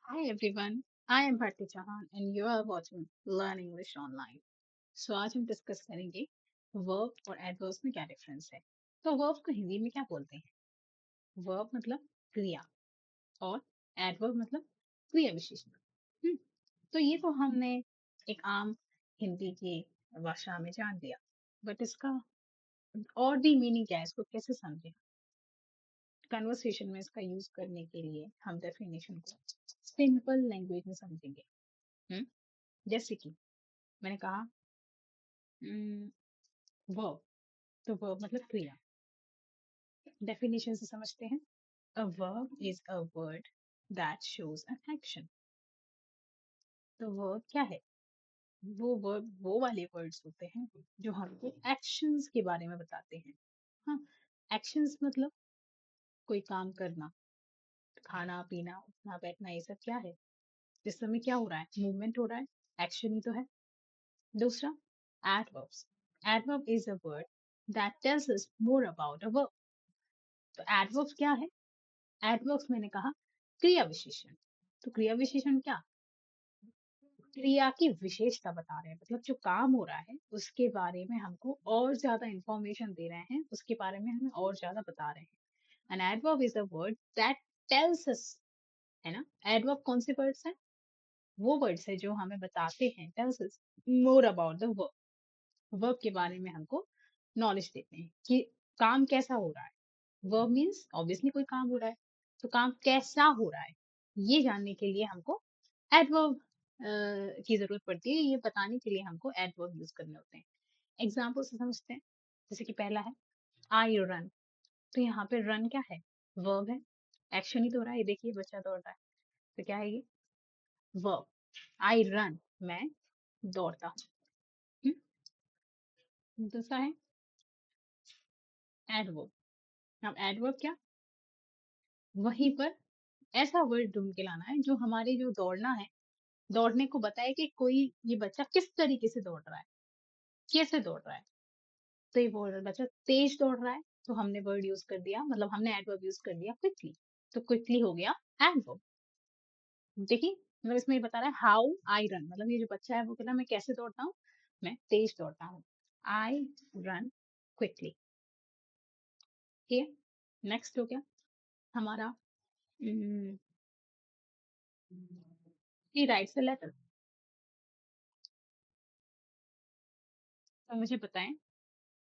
Hi everyone, I am Bharti Chauhan and you are watching Learn English Online. So आज हम discuss करेंगे verb और adverbs में क्या डिफरेंस है। तो वर्ब को हिंदी में क्या बोलते हैं? वर्ब मतलब क्रिया और एडवर्ब मतलब क्रिया विशेषण। हम्म, तो ये तो हमने एक आम हिंदी की भाषा में जान लिया, बट इसका और भी मीनिंग क्या है, इसको कैसे समझें? कन्वर्सेशन में इसका यूज करने के लिए हम डेफिनेशन को सिंपल लैंग्वेज में समझेंगे। हम्म, जैसे कि मैंने कहा वर्ब, तो वर्ब मतलब क्रिया। डेफिनेशन से समझते हैं। A verb is a word that shows an action. तो वर्ब क्या है? वो वर्ब वो वाले वर्ड्स होते हैं जो हमको एक्शंस के बारे में बताते हैं। हाँ, एक्शंस मतलब कोई काम करना, खाना पीना उठना बैठना, ये सब क्या है? जिस समय क्या हो रहा है, मूवमेंट हो रहा है, एक्शन ही तो है। दूसरा, adverbs. Adverb is a word that tells us more about a verb. तो एडवर्ब्स क्या है? एडवर्ब्स मैंने कहा क्रिया विशेषण। तो क्रिया विशेषण क्या? क्रिया की विशेषता बता रहे हैं, मतलब जो काम हो रहा है उसके बारे में हमको और ज्यादा इंफॉर्मेशन दे रहे हैं, उसके बारे में हमें और ज्यादा बता रहे हैं। An adverb is a word that tells us, है ना? एडवर्ब कौन से वर्ड्स हैं? वो वर्ड्स है जो हमें बताते हैं, tells us more about the verb. Verb के बारे में हमको नॉलेज देते हैं कि काम कैसा हो रहा है। वर्ब मीन्स ऑब्वियसली कोई काम हो रहा है, तो काम कैसा हो रहा है ये जानने के लिए हमको एडवर्ब की जरूरत पड़ती है। ये बताने के लिए हमको एडवर्ब यूज करने होते हैं। एग्जाम्पल से समझते हैं। जैसे कि पहला है आई रन। तो यहाँ पे रन क्या है? वर्ब है, एक्शन ही तो हो रहा है। ये देखिए बच्चा दौड़ रहा है, तो क्या है ये? वर्ब। आई रन, मैं दौड़ता हूँ। दूसरा है एडवर्ब। अब एडवर्ब क्या? वहीं पर ऐसा वर्ड ढूंढ के लाना है जो हमारे जो दौड़ना है, दौड़ने को बताए कि कोई ये बच्चा किस तरीके से दौड़ रहा है, कैसे दौड़ रहा है। तो ये बोल बच्चा तेज दौड़ रहा है, तो हमने वर्ड यूज कर दिया, मतलब हमने एडवर्ब यूज कर दिया क्विकली। तो क्विकली हो गया एडवर्ब। देखिए, मतलब इसमें ये बता रहा है हाउ आई रन, मतलब ये जो बच्चा है वो कहता है मैं कैसे दौड़ता हूँ, मैं तेज दौड़ता हूँ। I run quickly. ठीक है, नेक्स्ट हो गया हमारा ही राइट्स अ लेटर। तो मुझे बताएं,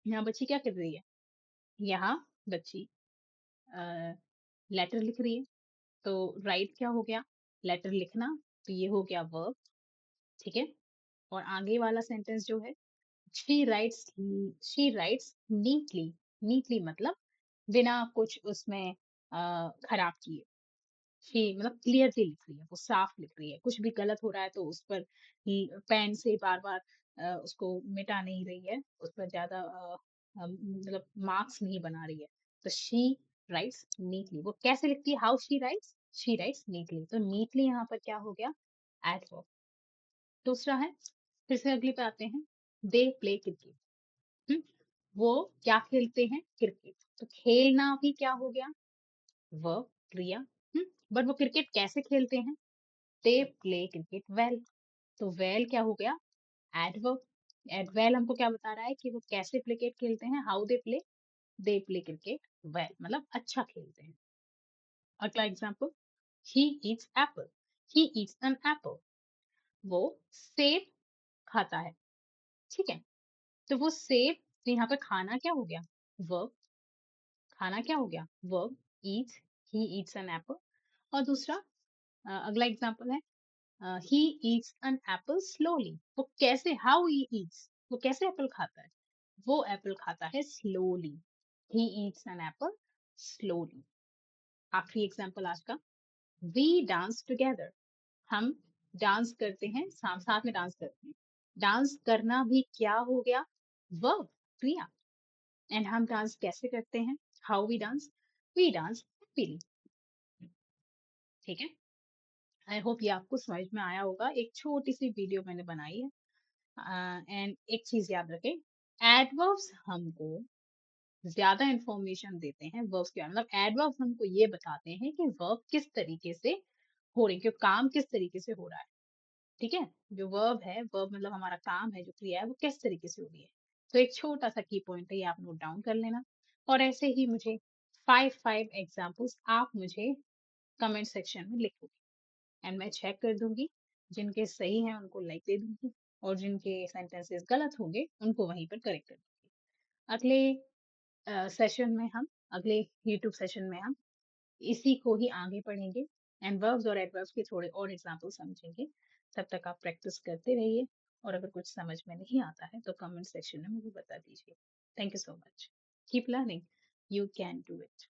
यहाँ बच्ची क्या कर रही है? यहाँ बच्ची लेटर लिख रही है। तो राइट क्या हो गया? लेटर लिखना। तो ये हो गया वर्ब। ठीक है, और आगे वाला सेंटेंस जो है, शी राइट्स नीटली। नीटली मतलब बिना कुछ उसमें खराब किए। शी मतलब क्लियरली लिख रही है, वो साफ लिख रही है। कुछ भी गलत हो रहा है तो उस पर पेन से बार बार उसको मिटा नहीं रही है, उस पर ज्यादा मतलब मार्क्स नहीं बना रही है। तो शी राइट्स नीटली। वो कैसे लिखती है? How she writes neatly. तो नीटली यहाँ पर क्या हो गया? एडवर्ब। दूसरा है, फिर से अगले पे आते हैं, दे प्ले क्रिकेट। वो क्या खेलते हैं? क्रिकेट। तो खेलना भी क्या हो गया? वर्ब, क्रिया। बट वो क्रिकेट कैसे खेलते हैं? दे प्ले क्रिकेट वेल। तो वेल क्या हो गया? एडवर्ब। वेल हमको क्या बता रहा है कि वो कैसे क्रिकेट खेलते हैं? How they play cricket well, मतलब अच्छा खेलते हैं। अगला example, he eats apple. He eats an apple. वो सेब खाता है। ठीक है, तो वो सेब, तो यहाँ पे खाना क्या हो गया? वर्ब। खाना क्या हो गया? Verb. Eat, he eats an apple. और दूसरा अगला एग्जाम्पल है, he eats an apple slowly. वो कैसे, हाउ ही ईट्स, वो कैसे एप्पल खाता है? वो एप्पल खाता है slowly. He eats an apple slowly. आखिरी एग्जाम्पल आज का, वी डांस टुगेदर। हम डांस करते हैं, साथ साथ में डांस करते हैं। डांस करना भी क्या हो गया? वर्ब, क्रिया। एंड हम डांस कैसे करते हैं? How we dance happily. ठीक है, आई होप ये आपको समझ में आया होगा। एक छोटी सी वीडियो मैंने बनाई है। एंड एक चीज याद रखें, एडवर्ब्स हमको ज्यादा इंफॉर्मेशन देते हैं वर्ब्स के बारे में। मतलब एडवर्ब्स हमको ये बताते हैं कि वर्ब किस तरीके से हो रही है, कि काम किस तरीके से हो रहा है। ठीक है? जो वर्ब है, वर्ब मतलब हमारा काम है, जो क्रिया है, वो किस तरीके से हो रही है। तो एक छोटा-सा की पॉइंट है, ये आप नोट डाउन कर लेना। और ऐसे ही मुझे 5-5 एग्ज़ाम्पल्स आप मुझे कमेंट सेक्शन में लिखोगे एंड मैं चेक कर दूँगी। जिनके सही हैं, उनको लाइक दे दूँगी और जिनके सेंटेंसेस गलत होंगे, उनको वहीं पर करेक्ट कर दूँगी। अगले सेशन में हम अगले यूट्यूब सेशन में हम इसी को ही आगे पढ़ेंगे एंड वर्ब्स और एडवर्ब्स के थोड़े और एग्जाम्पल समझेंगे। तब तक आप प्रैक्टिस करते रहिए और अगर कुछ समझ में नहीं आता है तो कमेंट सेक्शन में मुझे बता दीजिए। Thank you so much. Keep learning, you can do it.